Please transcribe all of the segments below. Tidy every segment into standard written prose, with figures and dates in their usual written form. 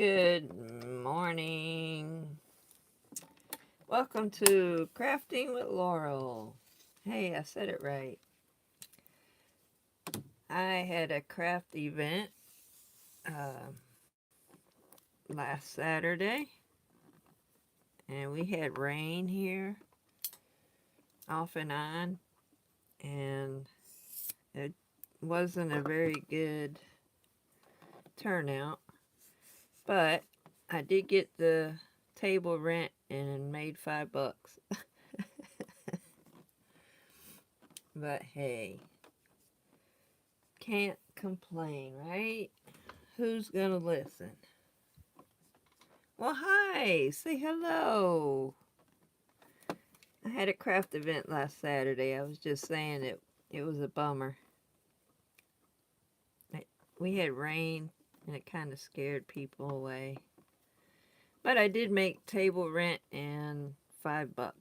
Good morning. Welcome to Crafting with Laurel. Hey, I said it right. I had a craft event uh, last Saturday, and we had rain here off and on, and it wasn't a very good turnout, but I did get the table rent and made $5. But hey, can't complain, right? Who's gonna listen? Well, hi, say hello. I had a craft event last Saturday. I was just saying it was a bummer. We had rain and it kind of scared people away. But I did make table rent and $5.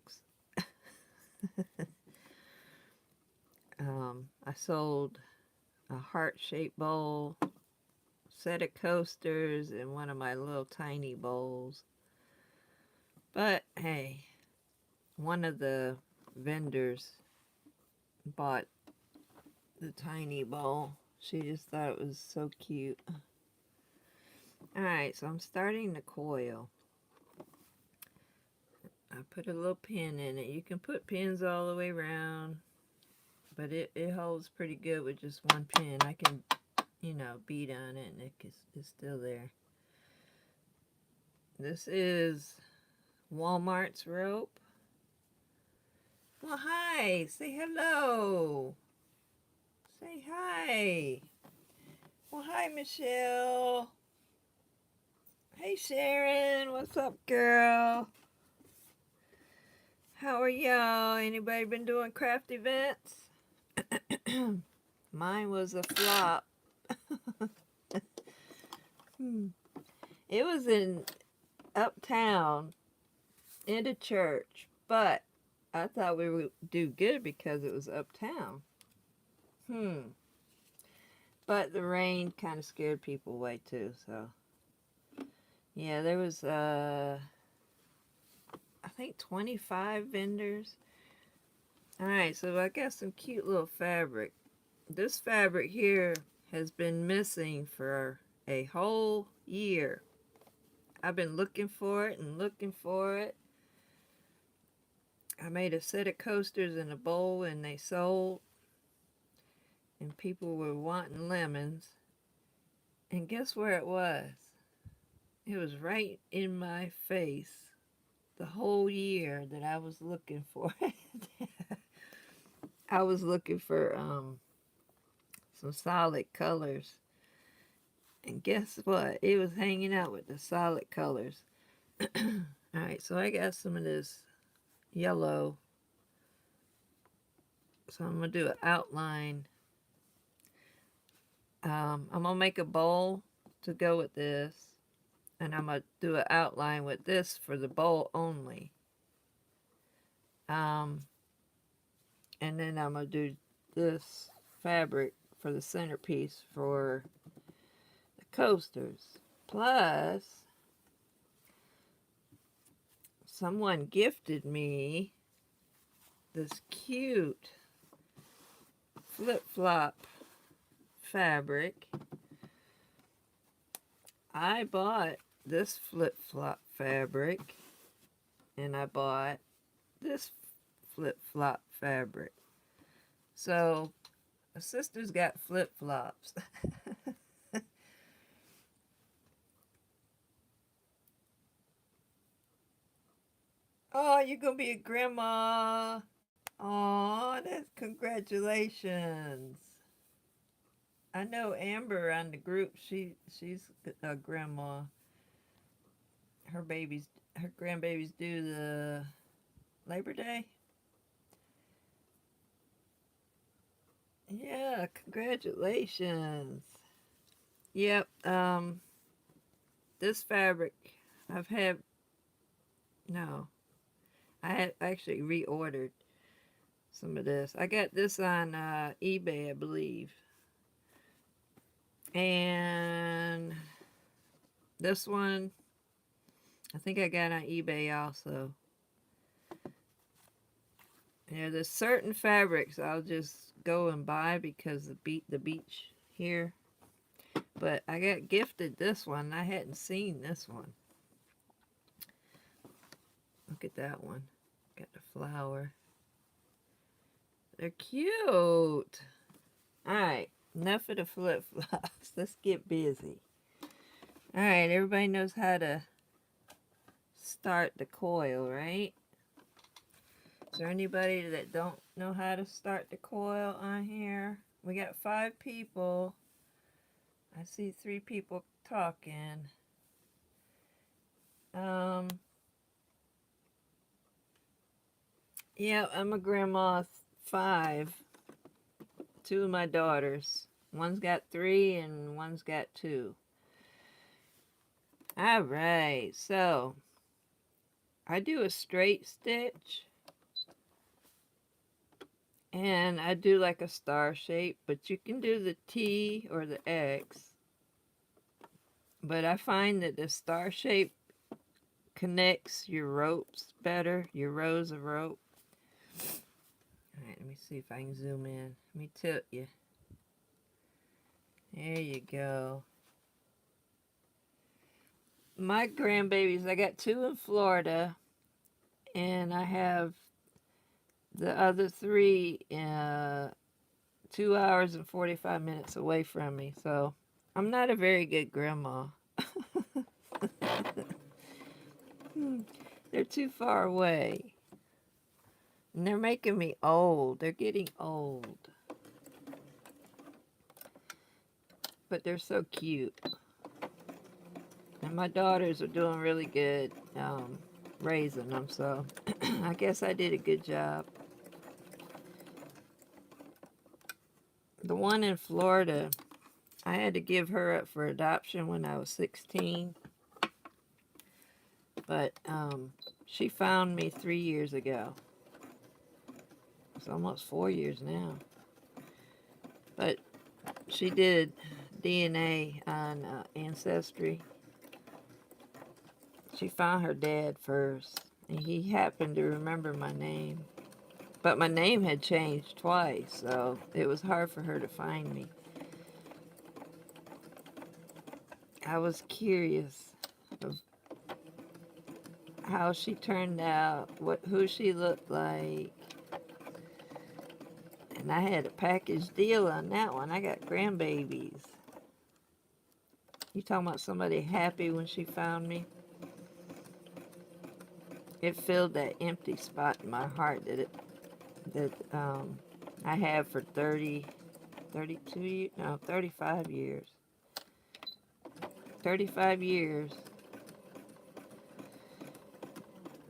I sold a heart-shaped bowl, set of coasters, and one of my little tiny bowls. But hey, one of the vendors bought the tiny bowl. She just thought it was so cute. Alright, so I'm starting the coil. I put a little pin in it. You can put pins all the way around, but it holds pretty good with just one pin. I can, beat on it and it's still there. This is Walmart's rope. Well, hi. Say hello. Say hi. Well, hi, Michelle. Hey, Sharon. What's up, girl? How are y'all? Anybody been doing craft events? Mine was a flop. It was in uptown in a church, but I thought we would do good because it was uptown. But the rain kind of scared people away too, so yeah, there was I think 25 vendors. Alright, so I got some cute little fabric. This fabric here has been missing for a whole year. I've been looking for it and looking for it. I made a set of coasters in a bowl and they sold. And people were wanting lemons. And guess where it was? It was right in my face the whole year that I was looking for it. I was looking for some solid colors. And guess what? It was hanging out with the solid colors. Alright, so I got some of this yellow. So I'm going to do an outline. I'm going to make a bowl to go with this. And I'm going to do an outline with this for the bowl only. And then I'm going to do this fabric for the centerpiece for the coasters. Plus, someone gifted me this cute flip-flop fabric. I bought this flip-flop fabric and I bought this flip-flop fabric. So, a sister's got flip-flops. Oh, you're going to be a grandma. Oh, that's congratulations. I know Amber on the group, she's a grandma. Her grandbabies due the Labor Day. Yeah, congratulations. Yep, this fabric I've had, no, I had actually reordered some of this. I got this on eBay, I believe. And This one, I think I got on eBay also. Yeah, there's certain fabrics I'll just go and buy because the beach here. But I got gifted this one. I hadn't seen this one. Look at that one. Got the flower. They're cute. Alright, enough of the flip-flops. Let's get busy. Alright, everybody knows how to start the coil, right? Is there anybody that don't know how to start the coil on here? We got 5 people. I see 3 people talking. Yeah, I'm a grandma 5. 2 of my daughters. One's got 3 and one's got 2. Alright, so I do a straight stitch. And I do like a star shape, but you can do the T or the X. But I find that the star shape connects your ropes better, your rows of rope. Alright, let me see if I can zoom in. Let me tilt you. There you go. My grandbabies, I got 2 in Florida, and I have the other 3 2 hours and 45 minutes away from me, so I'm not a very good grandma. They're too far away. And they're making me old. They're getting old. But they're so cute. And my daughters are doing really good raising them, so I guess I did a good job. The one in Florida, I had to give her up for adoption when I was 16. But she found me 3 years ago. It's almost 4 years now. But she did DNA on Ancestry. She found her dad first, and he happened to remember my name. But my name had changed twice, so it was hard for her to find me. I was curious of how she turned out, who she looked like. And I had a package deal on that one. I got grandbabies. You talking about somebody happy when she found me? It filled that empty spot in my heart that I have for 32 years, no, 35 years. 35 years.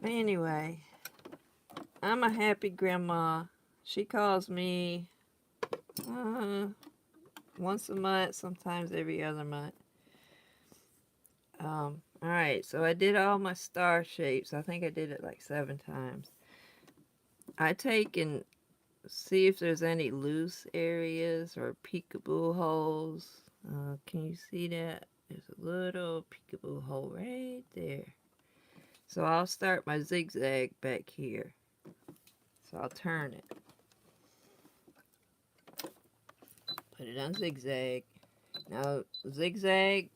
But anyway, I'm a happy grandma. She calls me once a month, sometimes every other month. Alright, so I did all my star shapes. I think I did it like 7 times. I take and see if there's any loose areas or peekaboo holes. Can you see that? There's a little peekaboo hole right there. So I'll start my zigzag back here. So I'll turn it. Put it on zigzag. Now, zigzag,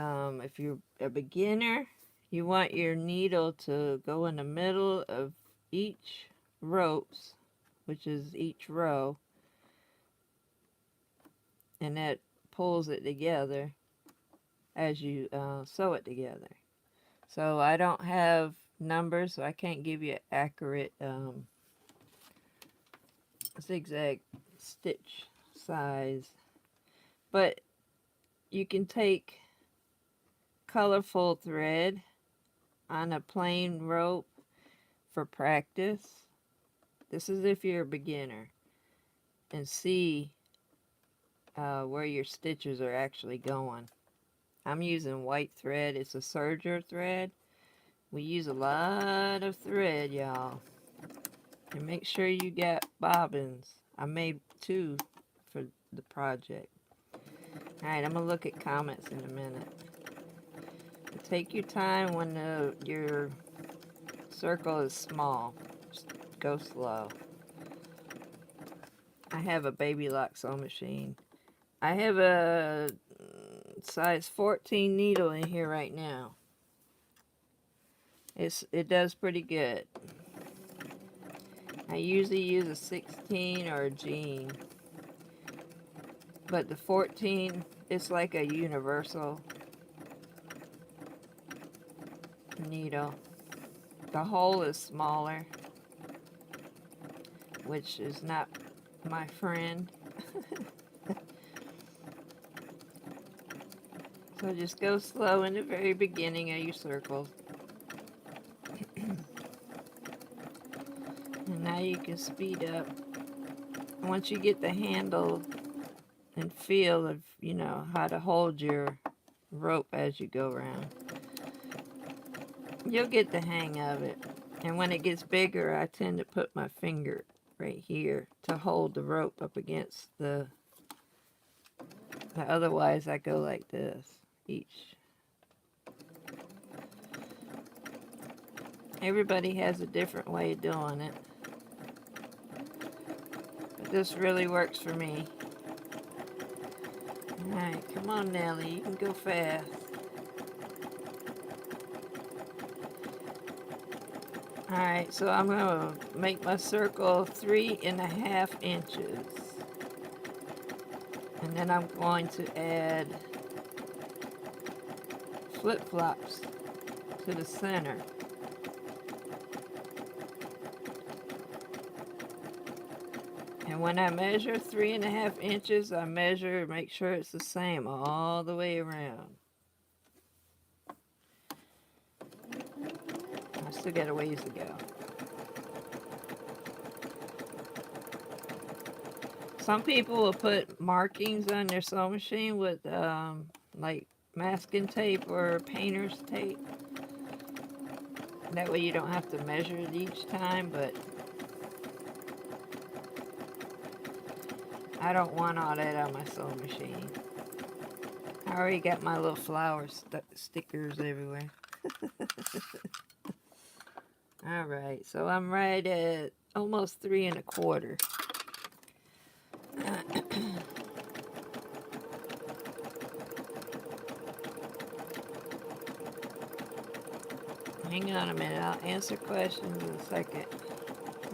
if you're a beginner, you want your needle to go in the middle of each ropes, which is each row, and that pulls it together as you sew it together. So I don't have numbers, so I can't give you accurate zigzag stitch size, but you can take colorful thread on a plain rope for practice. This is if you're a beginner, and see where your stitches are actually going. I'm using white thread. It's a serger thread. We use a lot of thread, y'all. And make sure you got bobbins. I made 2 for the project. Alright, I'm going to look at comments in a minute. Take your time when your circle is small. Just go slow. I have a baby lock sewing machine. I have a size 14 needle in here right now. It does pretty good. I usually use a 16 or a jean. But the 14, it's like a universal needle. The hole is smaller, which is not my friend. So just go slow in the very beginning of your circles. And now you can speed up. Once you get the handle and feel of, how to hold your rope as you go around, you'll get the hang of it. And when it gets bigger, I tend to put my finger right here to hold the rope up against otherwise I go like this each. Everybody has a different way of doing it. But this really works for me. Alright, come on Nellie, you can go fast. Alright, so I'm going to make my circle 3.5 inches. And then I'm going to add flip-flops to the center. And when I measure 3.5 inches, I measure, make sure it's the same all the way around. I still got a ways to go. Some people will put markings on their sewing machine with like masking tape or painter's tape. That way you don't have to measure it each time, but I don't want all that on my sewing machine. I already got my little flower stickers everywhere. Alright, so I'm right at almost 3.25. Hang on a minute, I'll answer questions in a second.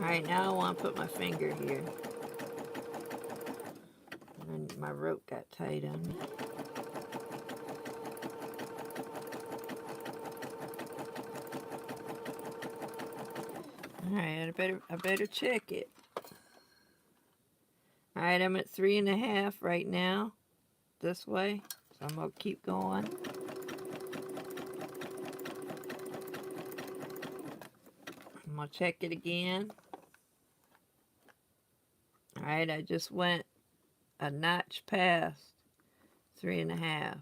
Alright, now I want to put my finger here. And my rope got tight on me. Alright, I better check it. Alright, I'm at 3.5 right now. This way. So I'm going to keep going. I'm going to check it again. Alright, I just went a notch past 3.5.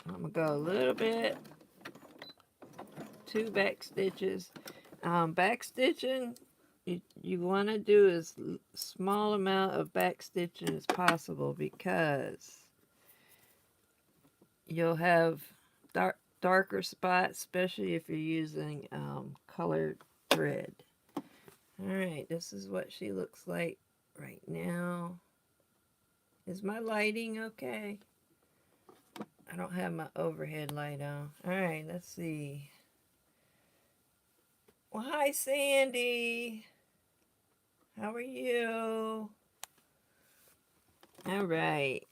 I'm going to go a little bit. 2 back stitches. Back stitching, you want to do as small amount of back stitching as possible because you'll have darker spots, especially if you're using colored thread. Alright, this is what she looks like right now. Is my lighting okay? I don't have my overhead light on. Alright, let's see. Well, hi Sandy. How are you? Alright.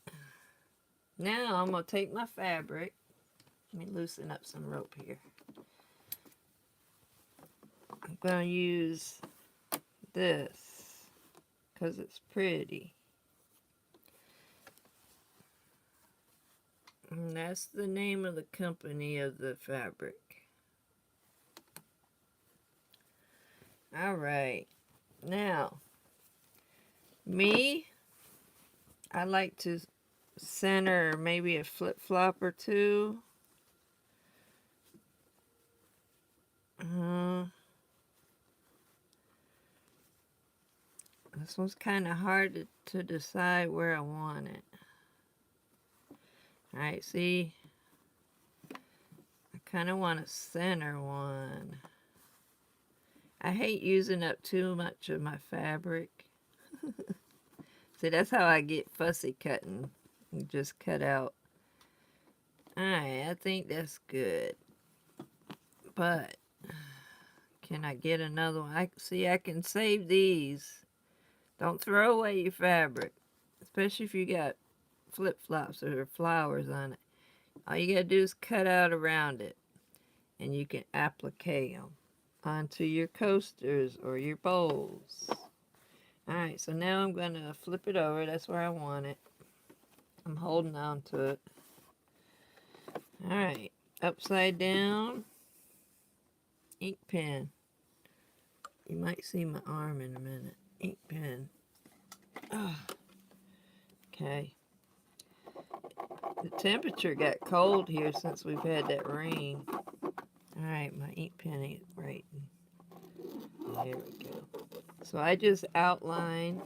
Now I'm going to take my fabric. Let me loosen up some rope here. I'm going to use this because it's pretty. And that's the name of the company of the fabric. Alright. Now, I like to center maybe a flip-flop or two. This one's kind of hard to decide where I want it. Alright, see, kind of want a center one. I hate using up too much of my fabric. See, that's how I get fussy cutting. You just cut out. Alright, I think that's good. But, can I get another one? I can save these. Don't throw away your fabric. Especially if you got flip-flops or flowers on it. All you gotta do is cut out around it. And you can applique them onto your coasters or your bowls. Alright, so now I'm going to flip it over. That's where I want it. I'm holding on to it. Alright, upside down. Ink pen. You might see my arm in a minute. Ink pen. Oh. Okay. The temperature got cold here since we've had that rain. Alright, my ink pen ain't right. There we go. So I just outline,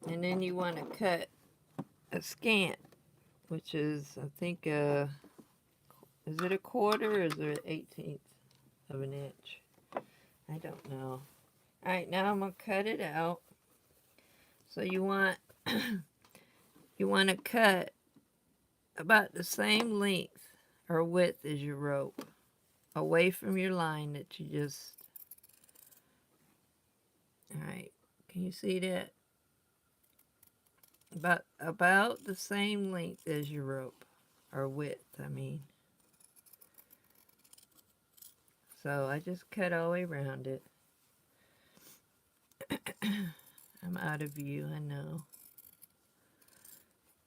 and then you want to cut a scant, which is, I think, is it a quarter or is it an 1/18 of an inch? I don't know. Alright, now I'm going to cut it out. So you want you want to cut about the same length or width as your rope, away from your line that you just... Alright, can you see that? About the same length as your rope, or width, I mean. So I just cut all the way around it. I'm out of view, I know.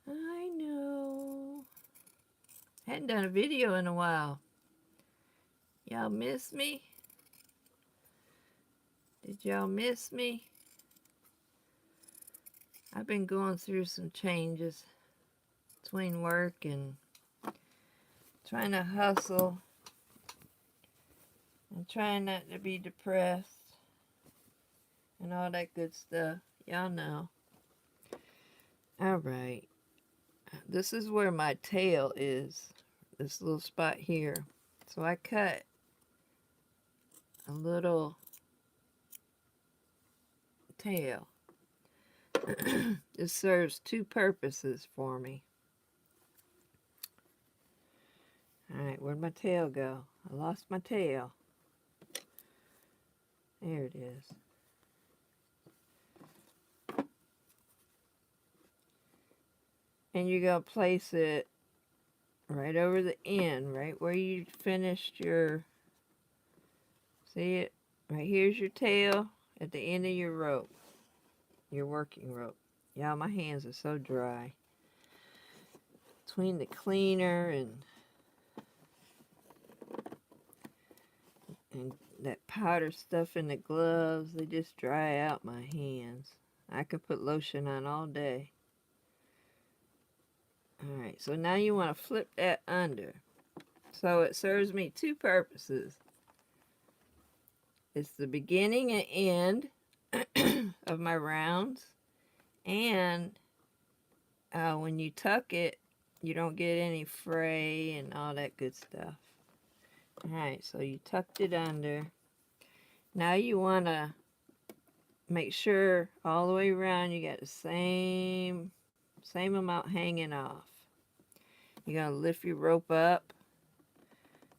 I know. Hadn't done a video in a while. Y'all miss me? Did y'all miss me? I've been going through some changes between work and trying to hustle and trying not to be depressed and all that good stuff. Y'all know. Alright. This is where my tail is. This little spot here. So I cut a little tail. This serves two purposes for me. Alright, where'd my tail go? I lost my tail. There it is. And you're going to place it right over the end, right where you finished your... See it? Right here's your tail at the end of your rope. Your working rope. Y'all, my hands are so dry. Between the cleaner and that powder stuff in the gloves, they just dry out my hands. I could put lotion on all day. Alright, so now you want to flip that under. So it serves me two purposes. It's the beginning and end of my rounds. And when you tuck it, you don't get any fray and all that good stuff. Alright, so you tucked it under. Now you want to make sure all the way around you got the same amount hanging off. You're going to lift your rope up.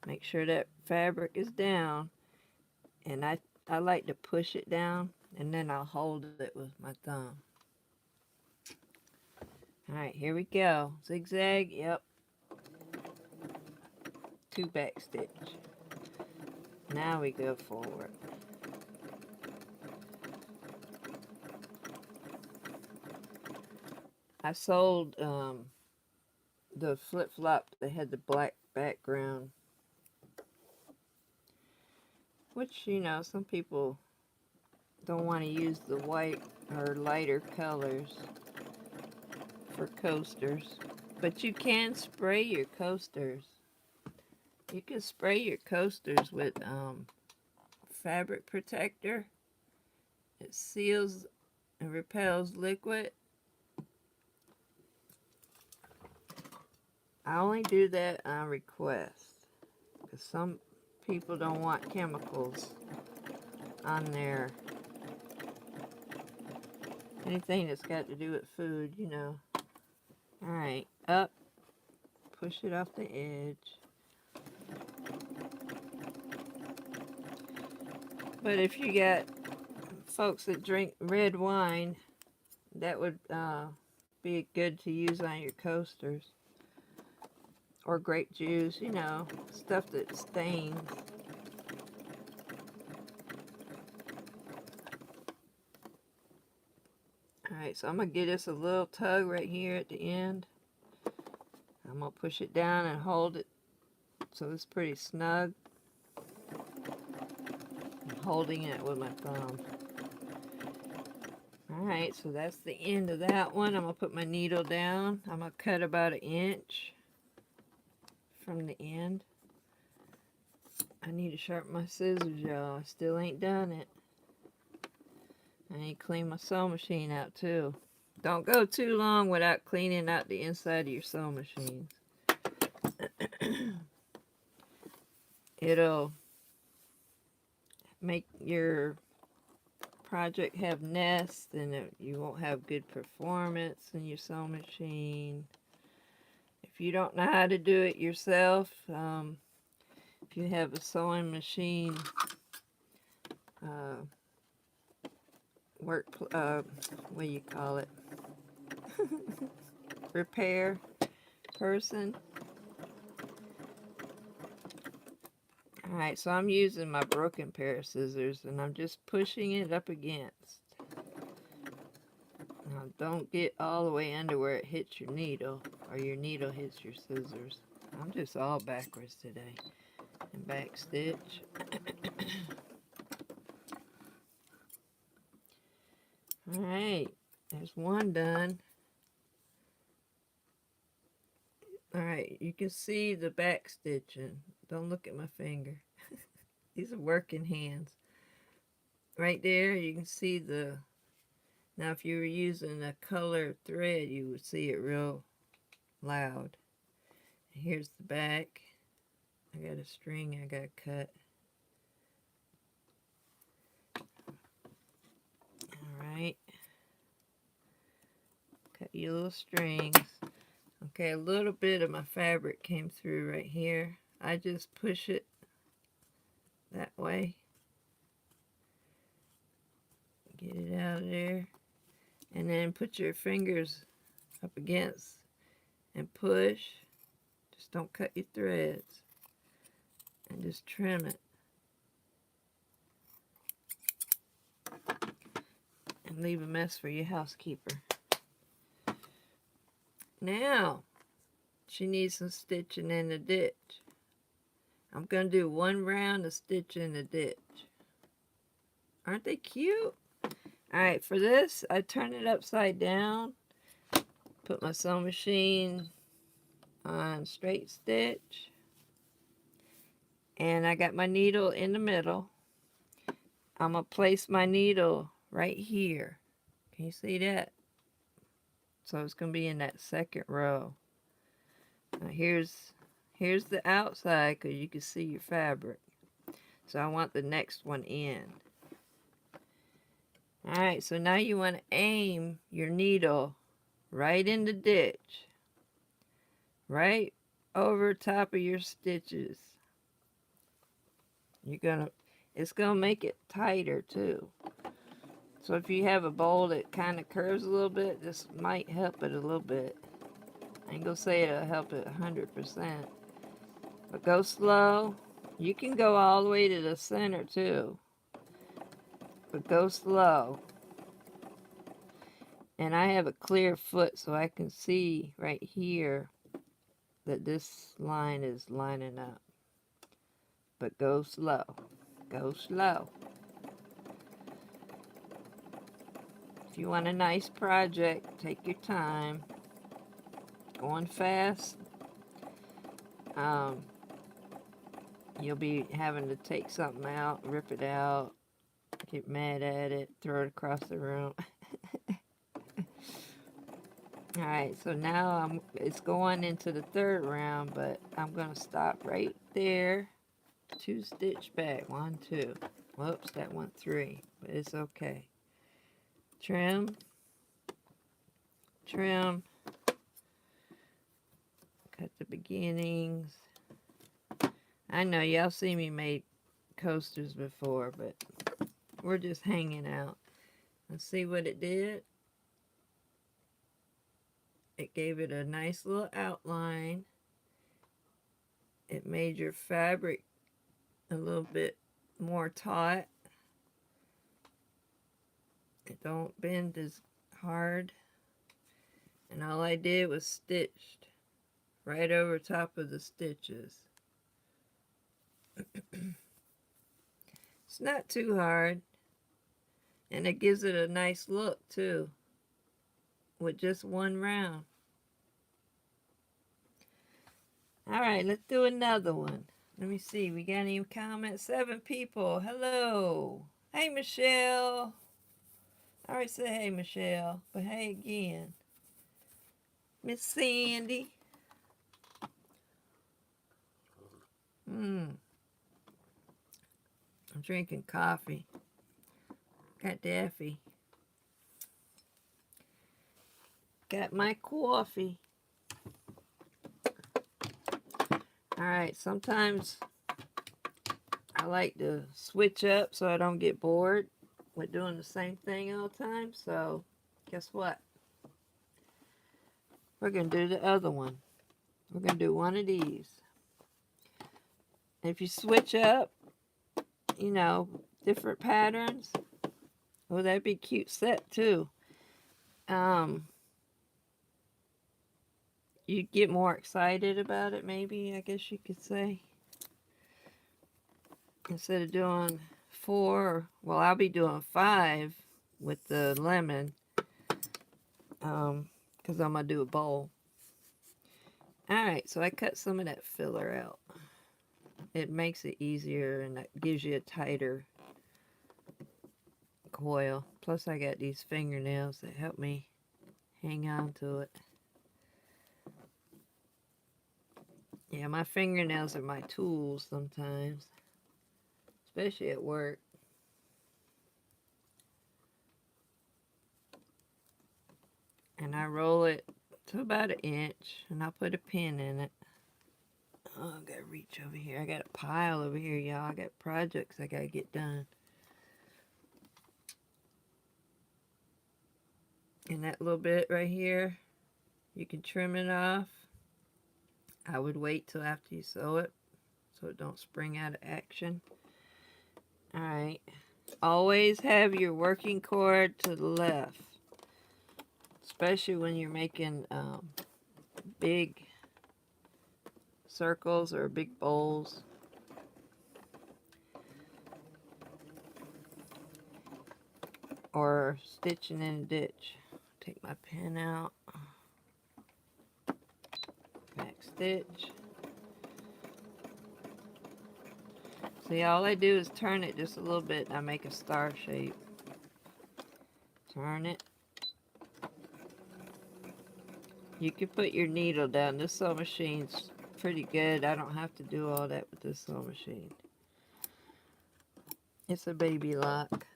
Make sure that fabric is down. And I like to push it down, and then I'll hold it with my thumb. Alright, here we go. Zigzag, yep. 2 back stitch. Now we go forward. I sold the flip-flop that had the black background, which, you know, some people don't want to use the white or lighter colors for coasters. But you can spray your coasters. You can spray your coasters with fabric protector. It seals and repels liquid. I only do that on request, because some people don't want chemicals on there. Anything that's got to do with food, you know. Alright, up, push it off the edge. But if you got folks that drink red wine, that would be good to use on your coasters. Or grape juice, you know, stuff that stains. Alright, so I'm going to give this a little tug right here at the end. I'm going to push it down and hold it so it's pretty snug. I'm holding it with my thumb. Alright, so that's the end of that one. I'm going to put my needle down. I'm going to cut about 1 inch from the end. I need to sharpen my scissors, y'all. I still ain't done it. I need to clean my sewing machine out too. Don't go too long without cleaning out the inside of your sewing machine. It'll make your project have nests, and you won't have good performance in your sewing machine. If you don't know how to do it yourself, if you have a sewing machine what do you call it? Repair person. Alright, so I'm using my broken pair of scissors and I'm just pushing it up against. Now don't get all the way under where it hits your needle or your needle hits your scissors. I'm just all backwards today. And back stitch. Alright, there's one done. Alright, you can see the back stitching. Don't look at my finger. These are working hands. Right there, you can see the... Now, if you were using a colored thread, you would see it real loud. And here's the back. I got a string I got cut. Alright. Cut your little strings. Okay, a little bit of my fabric came through right here. I just push it that way. Get it out of there. And then put your fingers up against and push. Just don't cut your threads. And just trim it. And leave a mess for your housekeeper. Now, she needs some stitching in the ditch. I'm going to do one round of stitch in the ditch. Aren't they cute? Alright, for this, I turn it upside down. Put my sewing machine on straight stitch. And I got my needle in the middle. I'm going to place my needle right here. Can you see that? So it's going to be in that second row. Now here's the outside because you can see your fabric. So I want the next one in. Alright, so now you want to aim your needle right in the ditch. Right over top of your stitches. It's gonna make it tighter too. So if you have a bowl that kind of curves a little bit, this might help it a little bit. I ain't gonna say it'll help it 100%. But go slow. You can go all the way to the center too. But go slow. And I have a clear foot so I can see right here that this line is lining up. But go slow. Go slow. If you want a nice project, take your time. Going fast, you'll be having to take something out, rip it out, get mad at it, throw it across the room. Alright, so now it's going into the third round, but I'm going to stop right there. 2 stitch back. 1, 2. Whoops, that went 3, but it's okay. Trim, trim, cut the beginnings. I know y'all see me make coasters before, but we're just hanging out. Let's see what it did. It gave it a nice little outline. It made your fabric a little bit more taut. It don't bend as hard. And all I did was stitched right over top of the stitches. It's not too hard. And it gives it a nice look too, with just one round. Alright, let's do another one. Let me see, we got any comments? 7 people. Hello. Hey, Michelle. I already said hey, Michelle, but hey again. Miss Sandy. I'm drinking coffee. Got Daffy. Got my coffee. Alright, sometimes I like to switch up so I don't get bored with doing the same thing all the time. So, guess what? We're going to do the other one. We're going to do one of these. If you switch up, you know, different patterns, well, that'd be a cute set too. You get more excited about it, maybe, I guess you could say. Instead of doing 4, well, I'll be doing 5 with the lemon, because I'm going to do a bowl. Alright, so I cut some of that filler out. It makes it easier and it gives you a tighter coil. Plus I got these fingernails that help me hang on to it. Yeah, my fingernails are my tools sometimes, especially at work. And I roll it to about 1 inch, and I'll put a pin in it. Oh, I gotta reach over here. I got a pile over here, y'all. I got projects I gotta get done. And that little bit right here, you can trim it off. I would wait till after you sew it so it don't spring out of action. Alright. Always have your working cord to the left, especially when you're making big circles or big bowls. Or stitching in a ditch. Take my pen out. Back stitch. See, all I do is turn it just a little bit and I make a star shape. Turn it. You can put your needle down. This sewing machine's pretty good. I don't have to do all that with this sewing machine. It's a baby lock.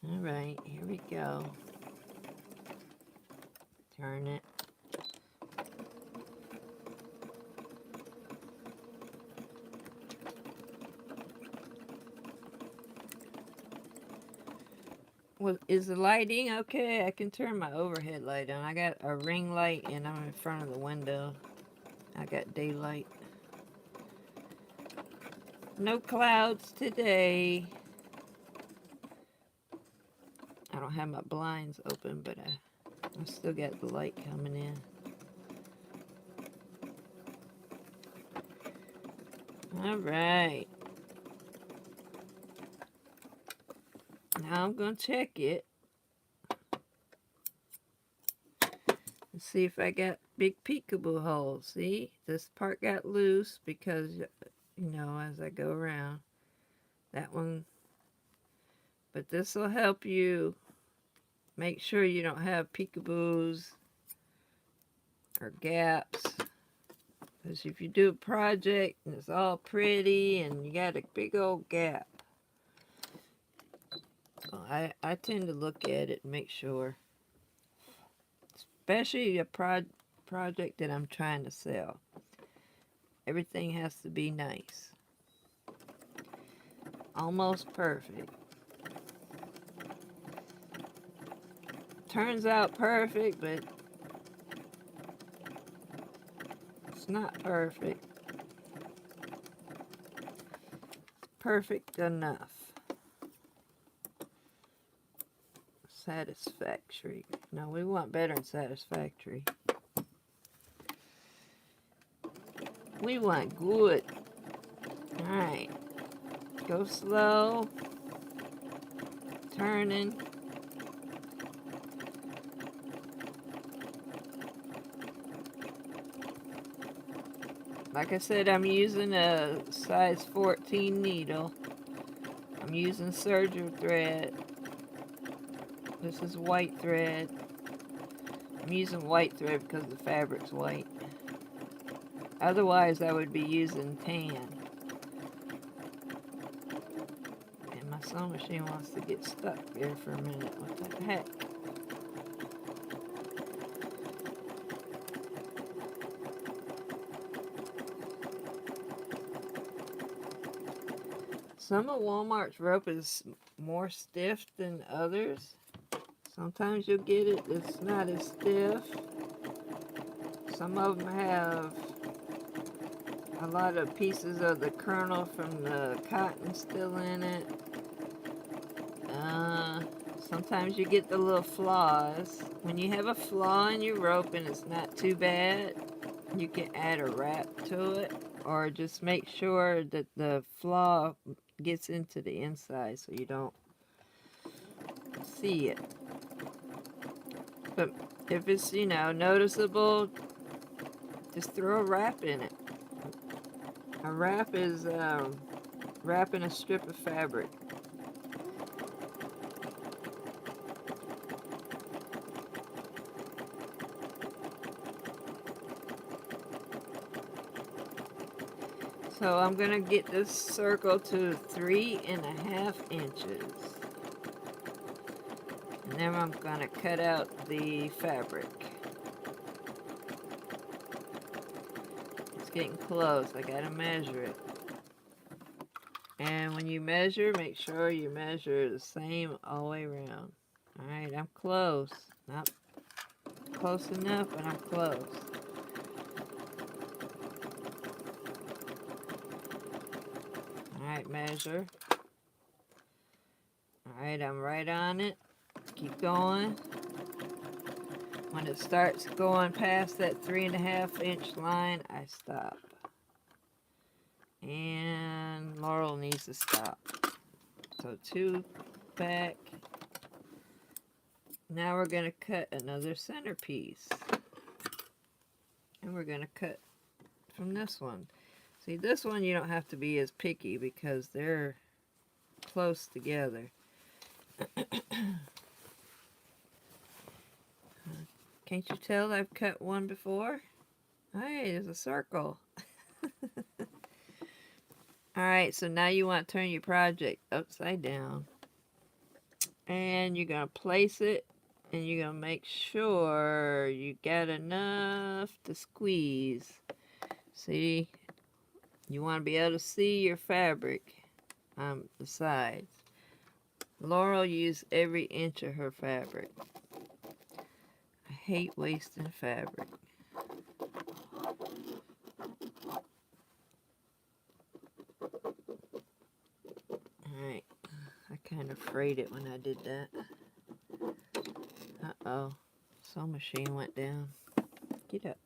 Alright, here we go. Turn it. Well, is the lighting okay? I can turn my overhead light on. I got a ring light and I'm in front of the window. I got daylight. No clouds today. I don't have my blinds open, but I still got the light coming in. Alright. Now I'm going to check it. And see if I got big peekaboo holes. See? This part got loose because, you know, as I go around. That one. But this will help you make sure you don't have peekaboos or gaps. Because if you do a project and it's all pretty and you got a big old gap, so I tend to look at it and make sure. Especially a project that I'm trying to sell. Everything has to be nice. Almost perfect. Turns out perfect, but it's not perfect. It's perfect enough. Satisfactory. No, we want better than satisfactory. We want good. Alright. Go slow. Turning. Like I said, I'm using a size 14 needle. I'm using serger thread. This is white thread. I'm using white thread because the fabric's white. Otherwise, I would be using tan. And my sewing machine wants to get stuck there for a minute. What the heck? Some of Walmart's rope is more stiff than others. Sometimes you'll get it that's not as stiff. Some of them have a lot of pieces of the kernel from the cotton still in it. Sometimes you get the little flaws. When you have a flaw in your rope and it's not too bad, you can add a wrap to it, or just make sure that the flaw gets into the inside so you don't see it. But if it's, noticeable, just throw a wrap in it. A wrap is wrapping a strip of fabric. So I'm going to get this circle to 3.5 inches. And then I'm going to cut out the fabric. It's getting close. I got to measure it. And when you measure, make sure you measure the same all the way around. Alright, I'm close. Not close enough, but I'm close. Alright, measure. Alright, I'm right on it. Keep going. When it starts going past that 3.5 inch line, I stop. And Laurel needs to stop. So 2 back. Now we're going to cut another centerpiece. And we're going to cut from this one. See, this one you don't have to be as picky because they're close together. Can't you tell I've cut one before? Hey, there's a circle. Alright, so now you want to turn your project upside down. And you're going to place it, and you're going to make sure you got enough to squeeze. See? You want to be able to see your fabric on the sides. Laurel used every inch of her fabric. I hate wasting fabric. Alright. I kind of frayed it when I did that. Uh-oh. Sewing machine went down. Get up.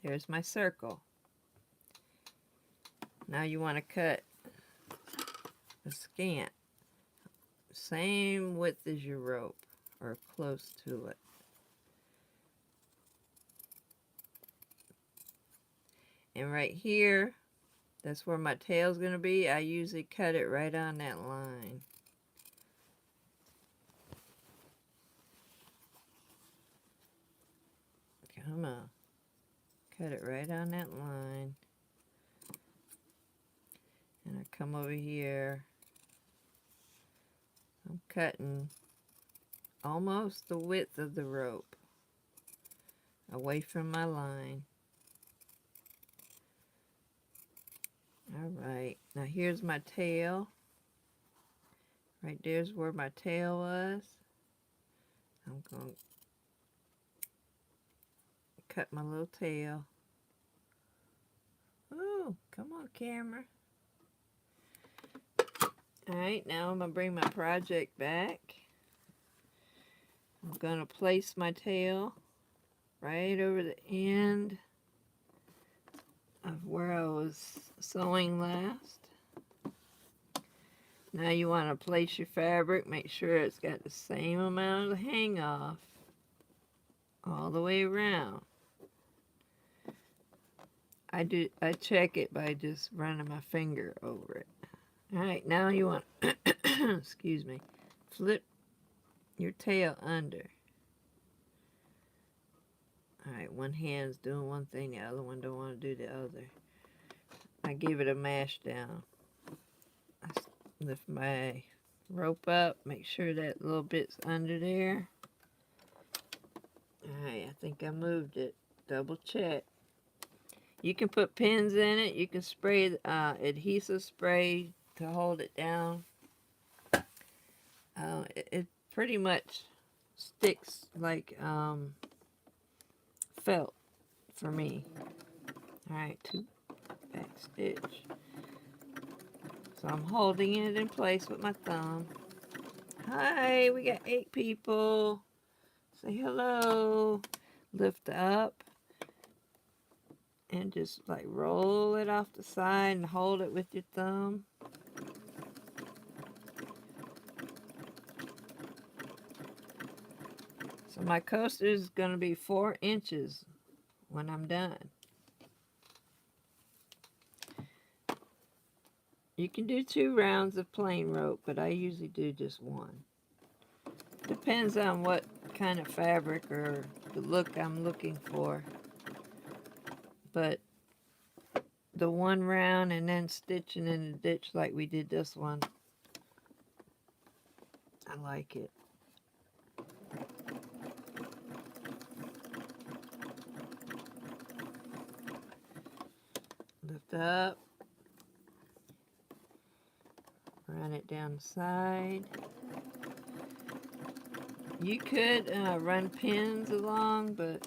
There's my circle. Now you want to cut a scant. Same width as your rope, or close to it. And right here, that's where my tail's going to be. I usually cut it right on that line. Come on. Cut it right on that line. And I come over here. I'm cutting almost the width of the rope away from my line. Alright, now here's my tail. Right there's where my tail was. I'm going to cut my little tail. Oh, come on, camera. Alright, now I'm going to bring my project back. I'm going to place my tail right over the end of where I was sewing last. Now you want to place your fabric, make sure it's got the same amount of hang off all the way around. I check it by just running my finger over it. Alright, now you want excuse me, flip your tail under. Alright, one hand's doing one thing, the other one don't want to do the other. I give it a mash down. I lift my rope up, make sure that little bit's under there. Alright, I think I moved it. Double check. You can put pins in it. You can spray adhesive spray to hold it down. It pretty much sticks like felt for me. Alright, 2 back stitch. So I'm holding it in place with my thumb. Hi, we got 8 people. Say hello. Lift up. And just like roll it off the side and hold it with your thumb. So my coaster is going to be 4 inches when I'm done. You can do 2 rounds of plain rope, but I usually do just 1. Depends on what kind of fabric or the look I'm looking for. But the 1 round and then stitching in the ditch like we did this one, I like it. Lift up, run it down the side. You could run pins along, but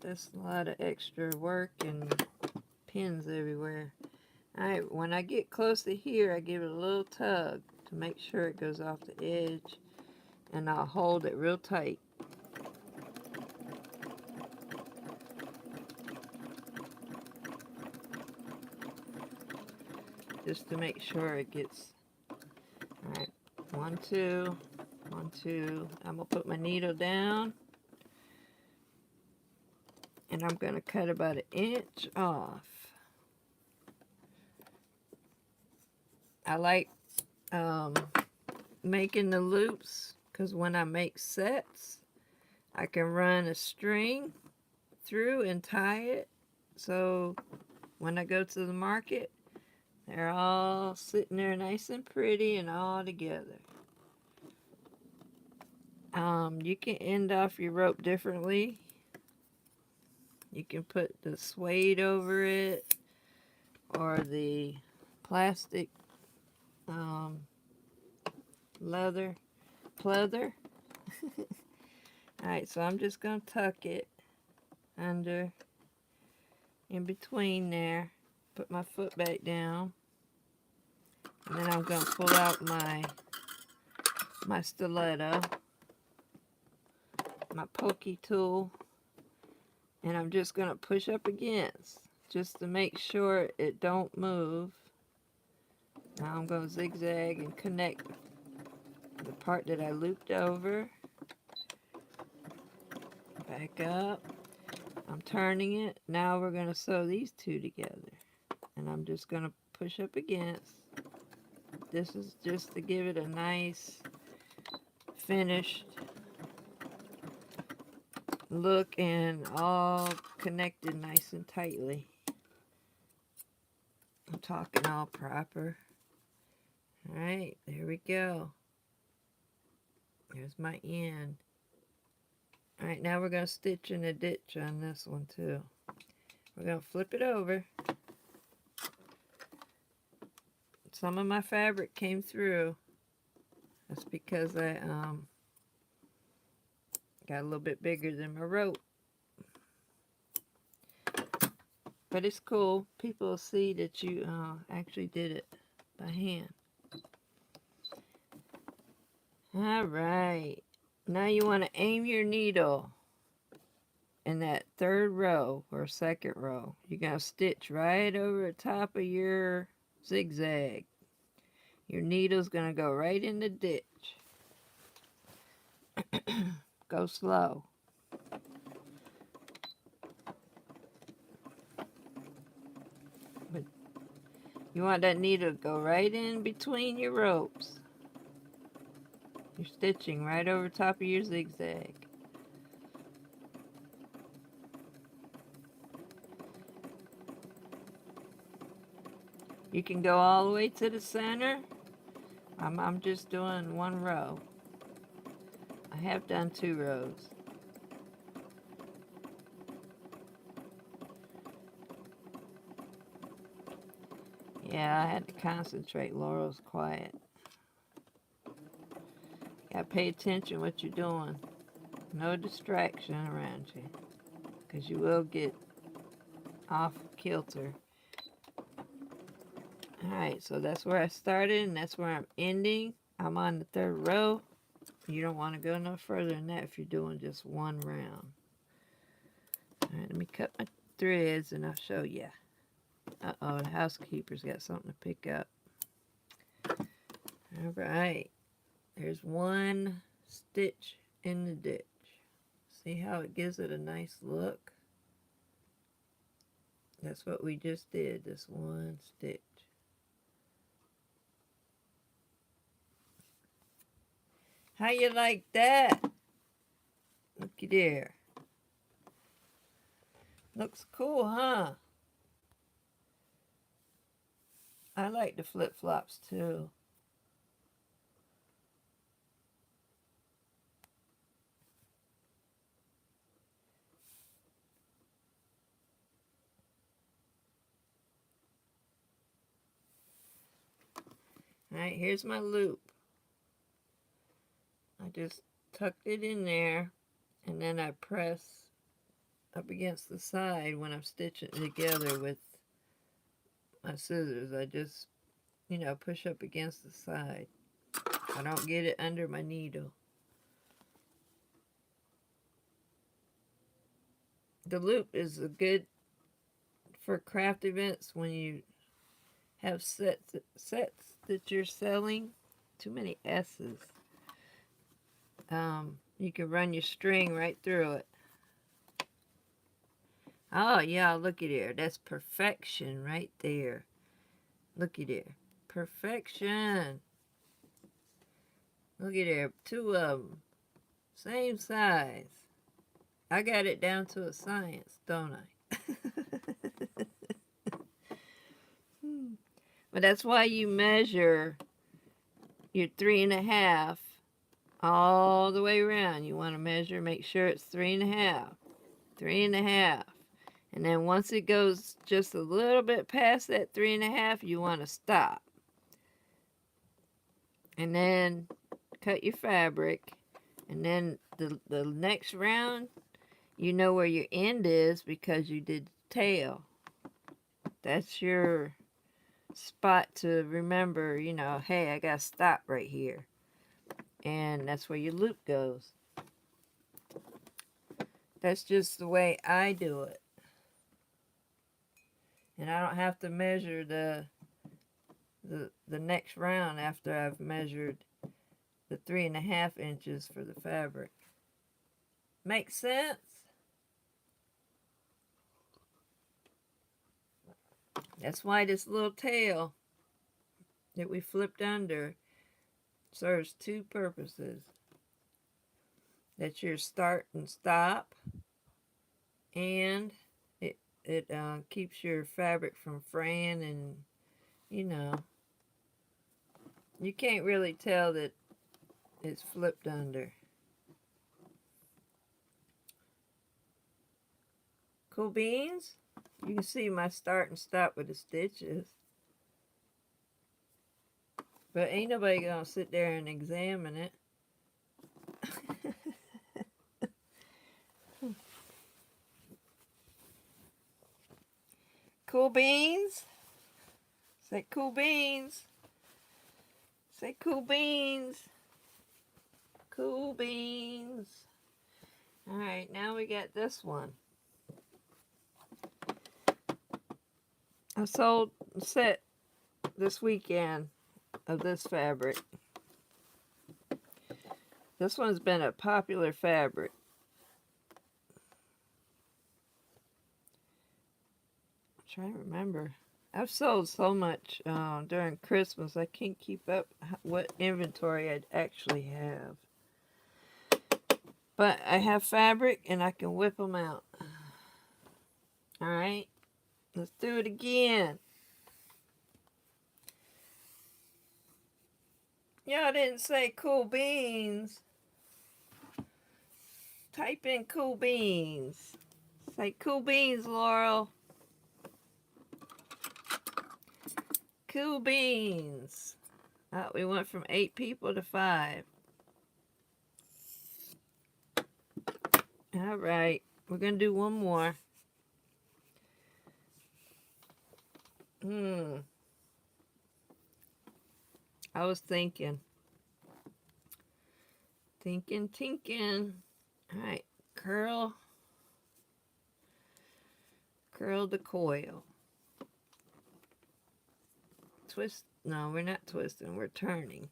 that's a lot of extra work and pins everywhere. Alright, when I get close to here, I give it a little tug to make sure it goes off the edge, and I'll hold it real tight. Just to make sure it gets, alright, 1, 2, 1, 2. I'm going to put my needle down. And I'm going to cut about 1 inch off. I like making the loops because when I make sets, I can run a string through and tie it. So when I go to the market, they're all sitting there nice and pretty and all together. You can end off your rope differently. You can put the suede over it or the plastic leather pleather. Alright, so I'm just going to tuck it under in between there. Put my foot back down. And then I'm going to pull out my stiletto, my pokey tool, and I'm just going to push up against just to make sure it don't move. Now I'm going to zigzag and connect the part that I looped over. Back up. I'm turning it. Now we're going to sew these 2 together. And I'm just going to push up against. This is just to give it a nice finished look and all connected nice and tightly. I'm talking all proper. All right, there we go. There's my end. All right, now we're going to stitch in a ditch on this one too. We're going to flip it over. Some of my fabric came through. That's because I got a little bit bigger than my rope. But it's cool. People will see that you actually did it by hand. All right. Now you want to aim your needle in that third row or second row. You're going to stitch right over the top of your zigzag. Your needle's going to go right in the ditch. Go slow. But you want that needle to go right in between your ropes. You're stitching right over top of your zigzag. You can go all the way to the center. I'm just doing one row. I have done 2 rows. Yeah, I had to concentrate. Laurel's quiet. Gotta pay attention what you're doing. No distraction around you, because you will get off kilter. Alright, so that's where I started and that's where I'm ending. I'm on the 3rd row. You don't want to go no further than that if you're doing just one round. Alright, let me cut my threads and I'll show you. Uh-oh, the housekeeper's got something to pick up. Alright, there's one stitch in the ditch. See how it gives it a nice look? That's what we just did, this one stitch. How you like that? Looky there. Looks cool, huh? I like the flip-flops too. Alright, here's my loop. I just tucked it in there and then I press up against the side when I'm stitching it together with my scissors. I just, push up against the side. I don't get it under my needle. The loop is a good for craft events when you have sets that you're selling. Too many S's. You can run your string right through it. Oh yeah, looky there. That's perfection right there. Looky there. Perfection. Looky there. 2 of them. Same size. I got it down to a science, don't I? But that's why you measure your 3.5 all the way around. You want to measure, make sure it's 3.5. 3.5. And then once it goes just a little bit past that 3.5, you want to stop. And then cut your fabric. And then the next round, you know where your end is because you did the tail. That's your spot to remember, hey, I got to stop right here. And that's where your loop goes. That's just the way I do it. And I don't have to measure the next round after I've measured the 3.5 inches for the fabric. Make sense? That's why this little tail that we flipped under serves 2 purposes. That's your start and stop, and it keeps your fabric from fraying, and you know, you can't really tell that it's flipped under. Cool beans? You can see my start and stop with the stitches. But ain't nobody gonna sit there and examine it. Cool beans? Say cool beans. Say cool beans. Cool beans. Alright, now we got this one. I sold a set this weekend of this fabric. This one's been a popular fabric. I'm trying to remember. I've sold so much during Christmas, I can't keep up what inventory I actually have. But I have fabric and I can whip them out. Alright, let's do it again. Y'all didn't say cool beans. Type in cool beans. Say cool beans, Laurel. Cool beans. Oh, we went from 8 people to 5. Alright, we're going to do one more. I was thinking. Tinking. Alright, curl the coil. Twist. No, we're not twisting, we're turning.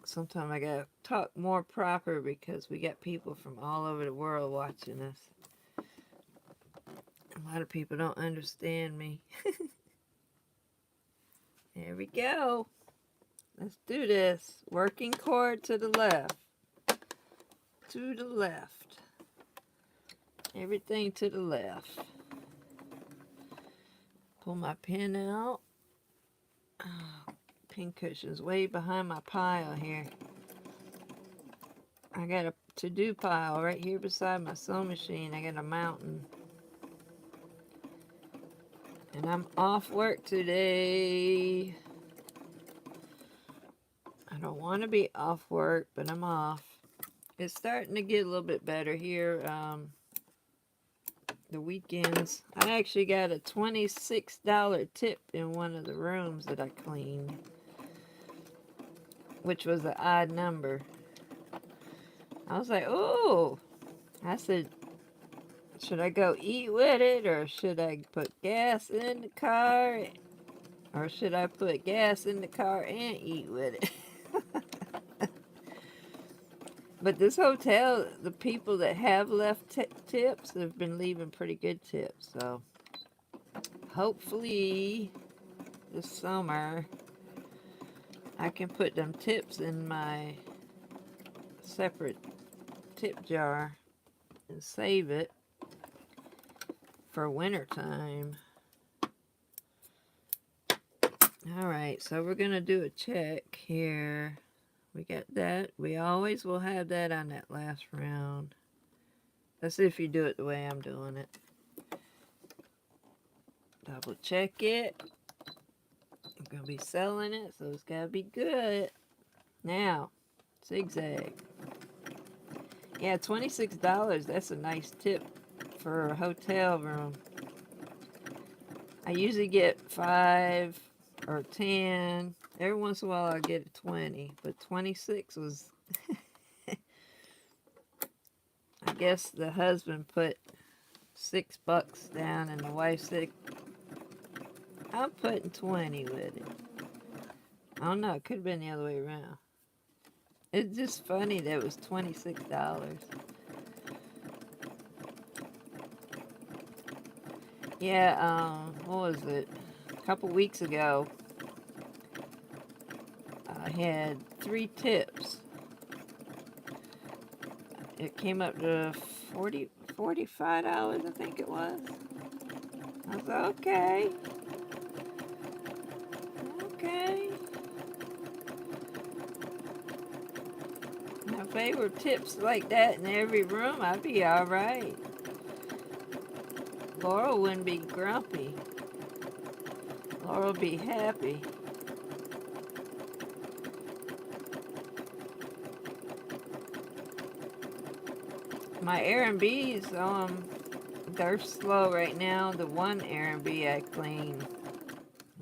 Sometimes I gotta talk more proper because we got people from all over the world watching us. A lot of people don't understand me. There we go. Let's do this. Working cord to the left. To the left. Everything to the left. Pull my pin out. Oh, pin cushion's way behind my pile here. I got a to-do pile right here beside my sewing machine. I got a mountain. And I'm off work today. I don't want to be off work, but I'm off. It's starting to get a little bit better here. The weekends. I actually got a $26 tip in one of the rooms that I cleaned, which was an odd number. I was like, oh. I said, should I go eat with it, or should I put gas in the car, or should I put gas in the car and eat with it? But this hotel, the people that have left tips have been leaving pretty good tips. So hopefully this summer I can put them tips in my separate tip jar and save it for winter time. Alright, so we're going to do a check here. We got that. We always will have that on that last round. That's if you do it the way I'm doing it. Double check it. I'm going to be selling it, so it's got to be good. Now, zigzag. Yeah, $26. That's a nice tip for a hotel room. I usually get 5 or 10. Every once in a while I get a 20, but 26 was, I guess the husband put $6 down and the wife said, I'm putting 20 with it. I don't know, it could have been the other way around. It's just funny that it was $26. Yeah, what was it? A couple weeks ago, had 3 tips. It came up to $45, I think it was. I was like, okay. Okay. Now, if they were tips like that in every room, I'd be all right. Laurel wouldn't be grumpy. Laurel would be happy. My Airbnbs, they're slow right now. The one Airbnb I cleaned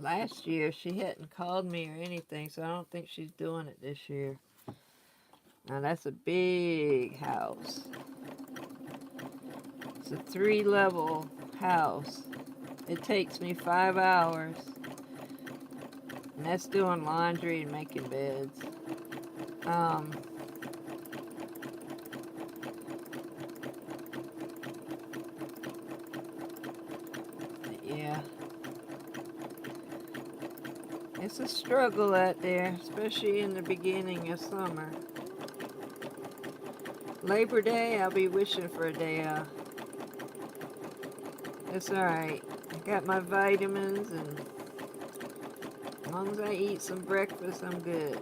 last year, she hadn't called me or anything, so I don't think she's doing it this year. Now that's a big house. It's a 3-level house. It takes me 5 hours. And that's doing laundry and making beds. Yeah. It's a struggle out there, especially in the beginning of summer. Labor Day, I'll be wishing for a day off. It's alright. I got my vitamins, and as long as I eat some breakfast, I'm good.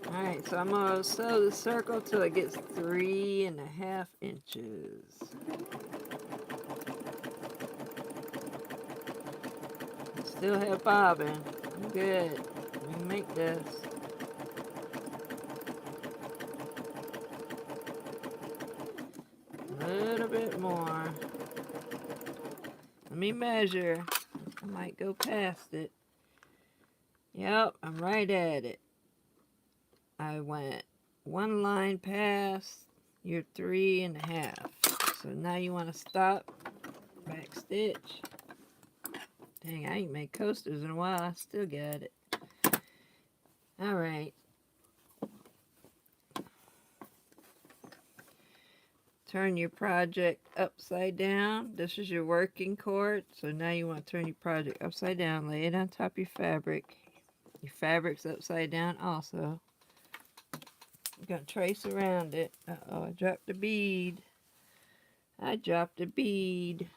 Alright, so I'm going to sew the circle till it gets 3.5 inches. Still have bobbin. I'm good. We can make this. A little bit more. Let me measure. I might go past it. Yep, I'm right at it. I went 1 line past your 3.5. So now you want to stop, back stitch. Dang, I ain't made coasters in a while. I still got it. Alright. Turn your project upside down. This is your working cord. So now you want to turn your project upside down. Lay it on top of your fabric. Your fabric's upside down also. You're going to trace around it. Uh-oh, I dropped a bead. I dropped a bead.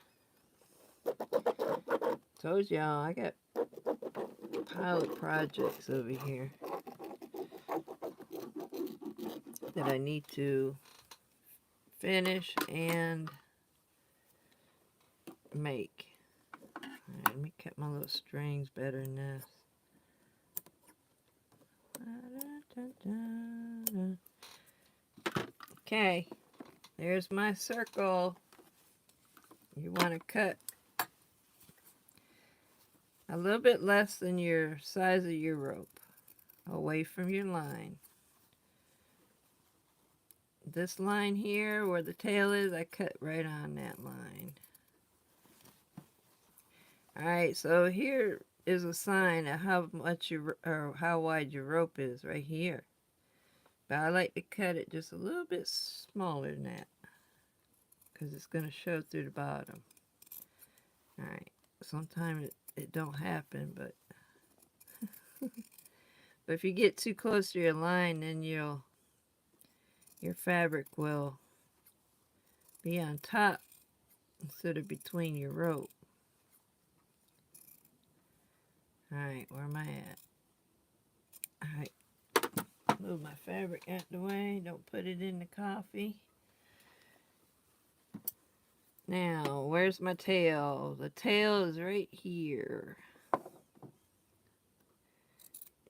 Told y'all, I got pilot projects over here that I need to finish and make. Alright, let me cut my little strings better than this. Okay, there's my circle. You want to cut a little bit less than your size of your rope away from your line. This line here where the tail is, I cut right on that line. Alright, so here is a sign of how much or how wide your rope is right here. But I like to cut it just a little bit smaller than that, because it's going to show through the bottom. Alright, sometimes it don't happen, but but if you get too close to your line, then your fabric will be on top instead of between your rope. Alright, where am I at? Alright, move my fabric out the way. Don't put it in the coffee. Now, where's my tail? The tail is right here.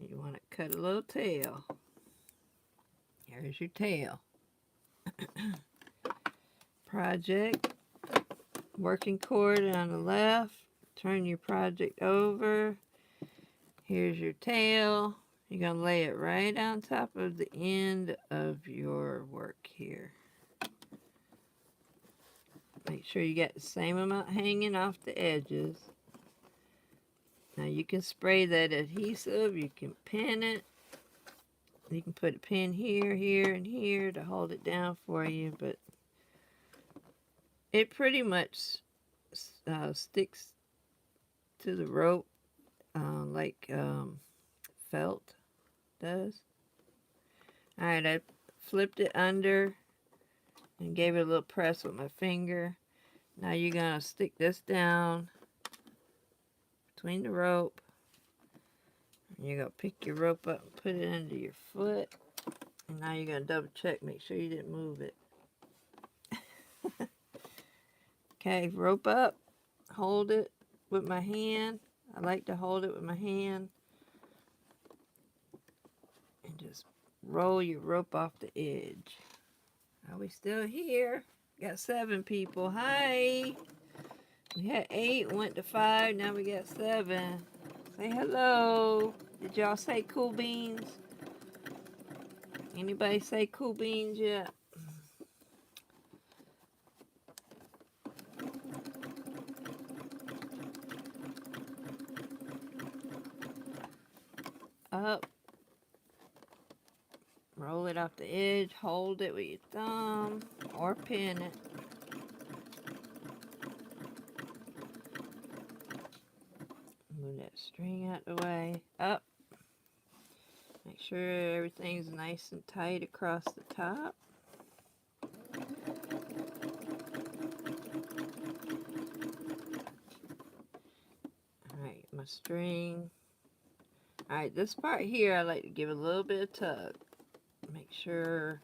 You want to cut a little tail. Here's your tail. Project. Working cord on the left. Turn your project over. Here's your tail. You're going to lay it right on top of the end of your work here. Make sure you got the same amount hanging off the edges. Now you can spray that adhesive. You can pin it. You can put a pin here, here, and here to hold it down for you. But it pretty much sticks to the rope like felt does. Alright, I flipped it under and gave it a little press with my finger. Now you're going to stick this down between the rope. And you're going to pick your rope up and put it under your foot. And now you're going to double check, make sure you didn't move it. Okay, rope up, hold it with my hand. I like to hold it with my hand. And just roll your rope off the edge. Are we still here? Got 7 people. Hi. We had 8, went to 5, now we got 7. Say hello. Did y'all say cool beans? Anybody say cool beans yet? Up. Roll it off the edge. Hold it with your thumb or pin it. Move that string out the way. Up. Make sure everything's nice and tight across the top. Alright, my string. Alright, this part here I like to give a little bit of tug. Make sure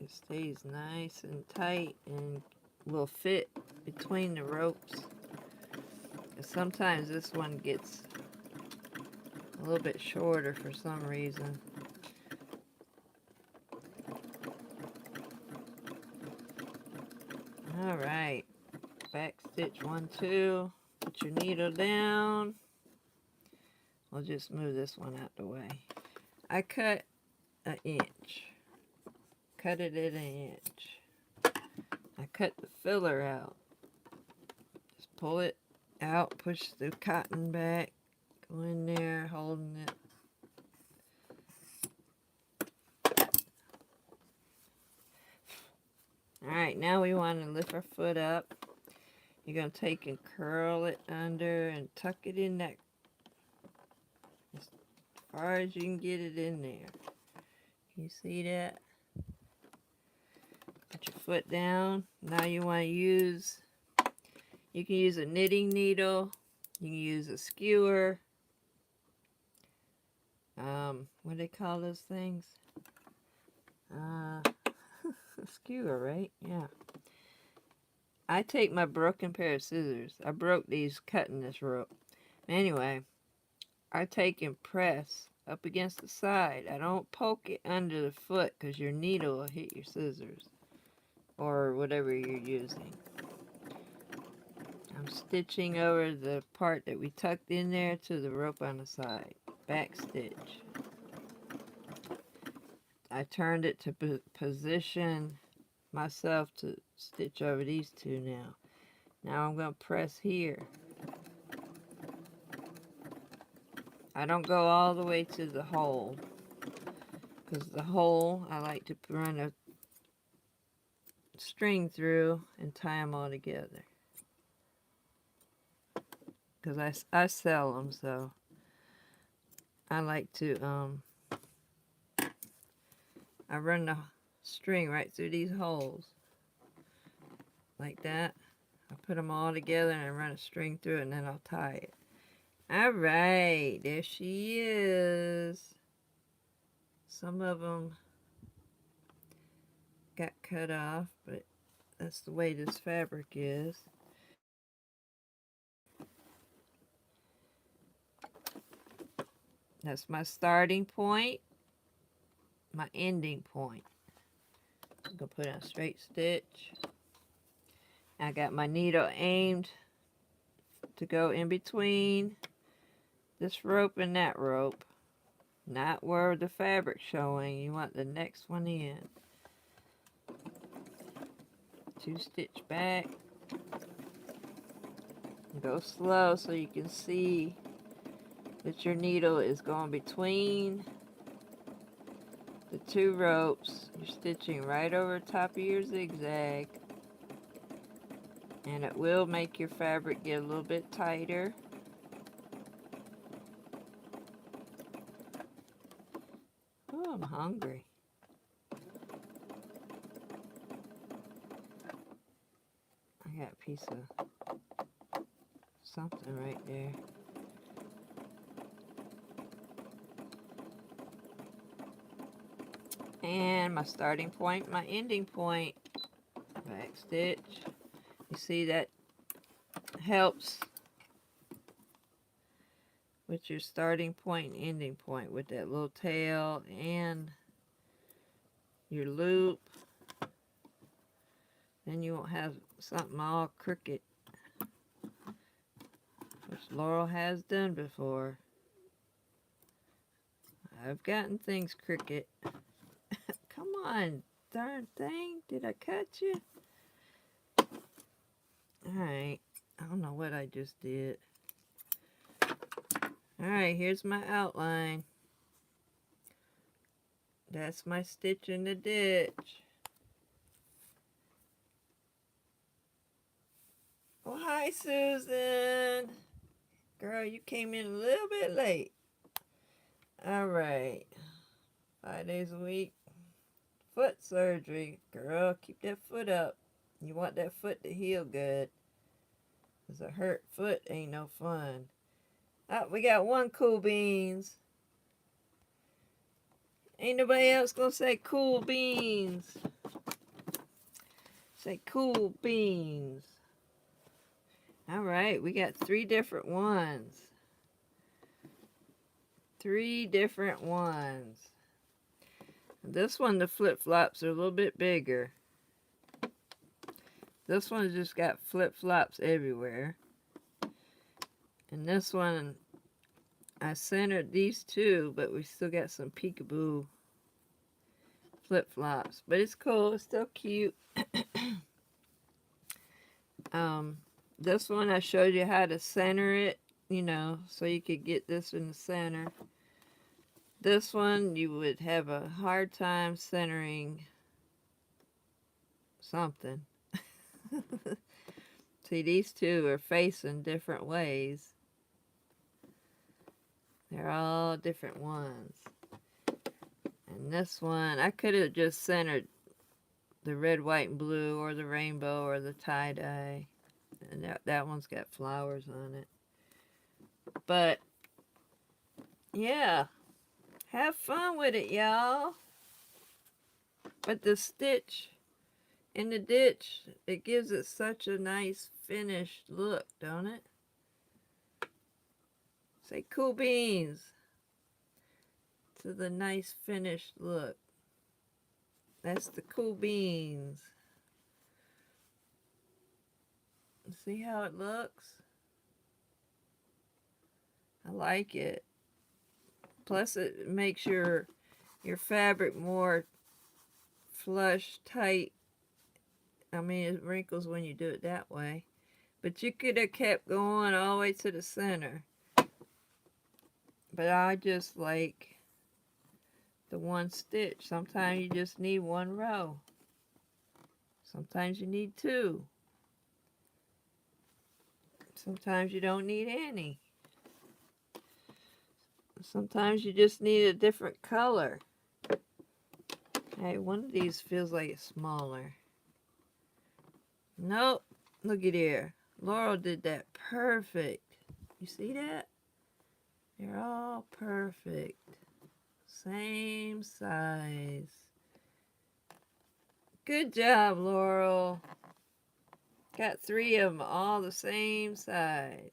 it stays nice and tight and will fit between the ropes. Sometimes this one gets a little bit shorter for some reason. Alright, back stitch 1, 2, put your needle down. We'll just move this one out the way. I cut an inch. Cut it at an inch. I cut the filler out. Just pull it out, push the cotton back, go in there, holding it. Alright, now we want to lift our foot up. You're going to take and curl it under and tuck it in that as far as you can get it in there. Can you see that? Put your foot down. Now you want to use, you can use a knitting needle, you can use a skewer. What do they call those things? Skewer, right? Yeah. I take my broken pair of scissors. I broke these cutting this rope. Anyway, I take and press up against the side. I don't poke it under the foot because your needle will hit your scissors or whatever you're using. I'm stitching over the part that we tucked in there to the rope on the side. Back stitch. I turned it to position myself to stitch over these two now. Now I'm going to press here. I don't go all the way to the hole, because the hole I like to run a string through and tie them all together, because I sell them, so I like to I run the string right through these holes like that. I put them all together and I run a string through it, and then I'll tie it. Alright, there she is. Some of them got cut off, but that's the way this fabric is. That's my starting point, my ending point. I'm going to put in a straight stitch. I got my needle aimed to go in between this rope and that rope. Not where the fabric's showing. You want the next one in. 2 stitch back. Go slow so you can see that your needle is going between the 2 ropes. You're stitching right over top of your zigzag. And it will make your fabric get a little bit tighter. I'm hungry. I got a piece of something right there. And my starting point, my ending point. Back stitch. You see that helps with your starting point and ending point with that little tail and your loop. Then you won't have something all crooked, which Laurel has done before. I've gotten things crooked. Come on, darn thing. Did I cut you? Alright. I don't know what I just did. Alright, here's my outline. That's my stitch in the ditch. Oh, hi, Susan. Girl, you came in a little bit late. Alright. 5 days a week. Foot surgery. Girl, keep that foot up. You want that foot to heal good. Because a hurt foot ain't no fun. Oh, we got one Cool Beans. Ain't nobody else gonna say Cool Beans. Say Cool Beans. Alright, we got 3 different ones. 3 different ones. This one, the flip-flops are a little bit bigger. This one just got flip-flops everywhere. And this one, I centered these 2, but we still got some peekaboo flip-flops. But it's cool, it's still cute. This one I showed you how to center it, you know, so you could get this in the center. This one you would have a hard time centering something. See, these 2 are facing different ways. They're all different ones. And this one, I could have just centered the red, white, and blue, or the rainbow, or the tie-dye. And that one's got flowers on it. But, yeah. Have fun with it, y'all. But the stitch in the ditch, it gives it such a nice finished look, don't it? Say Cool Beans to the nice finished look. That's the Cool Beans. See how it looks? I like it. Plus it makes your fabric more flush, tight. I mean, it wrinkles when you do it that way. But you could have kept going all the way to the center. But I just like the one stitch. Sometimes you just need 1 row. Sometimes you need 2. Sometimes you don't need any. Sometimes you just need a different color. Hey, one of these feels like it's smaller. Nope. Look at here. Laurel did that perfect. You see that? They're all perfect. Same size. Good job, Laurel. Got 3 of them all the same size.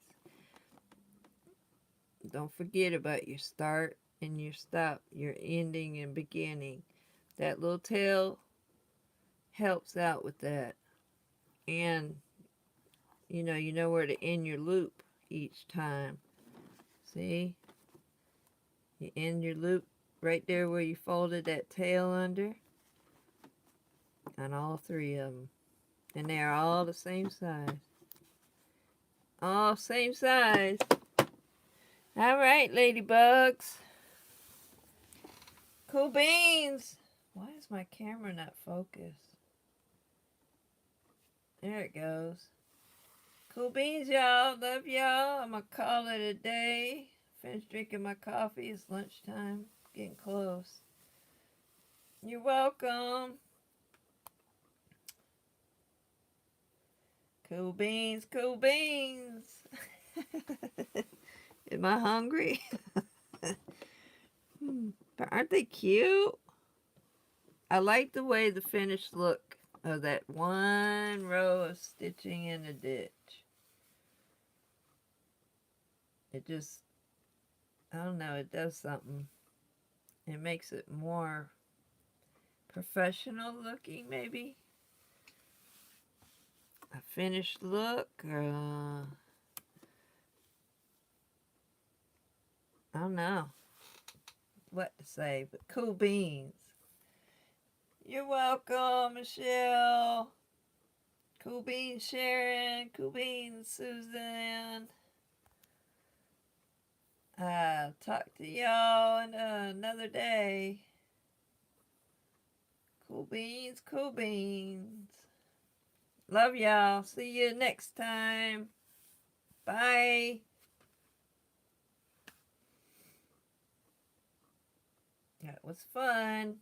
Don't forget about your start and your stop, your ending and beginning. That little tail helps out with that. And, you know where to end your loop each time. See? You end your loop right there where you folded that tail under. On all 3 of them. And they are all the same size. All same size. Alright, ladybugs. Cool Beans. Why is my camera not focused? There it goes. Cool Beans, y'all. Love y'all. I'm going to call it a day. Finished drinking my coffee. It's lunchtime. Getting close. You're welcome. Cool beans, cool beans. Am I hungry? But aren't they cute? I like the way the finished look of that one row of stitching in the ditch. It just, I don't know, it does something. It makes it more professional looking, maybe. A finished look. I don't know what to say, but cool beans. You're welcome, Michelle. Cool beans, Sharon. Cool beans, Susan. Talk to y'all another day. Cool beans, cool beans. Love y'all. See you next time. Bye. That was fun.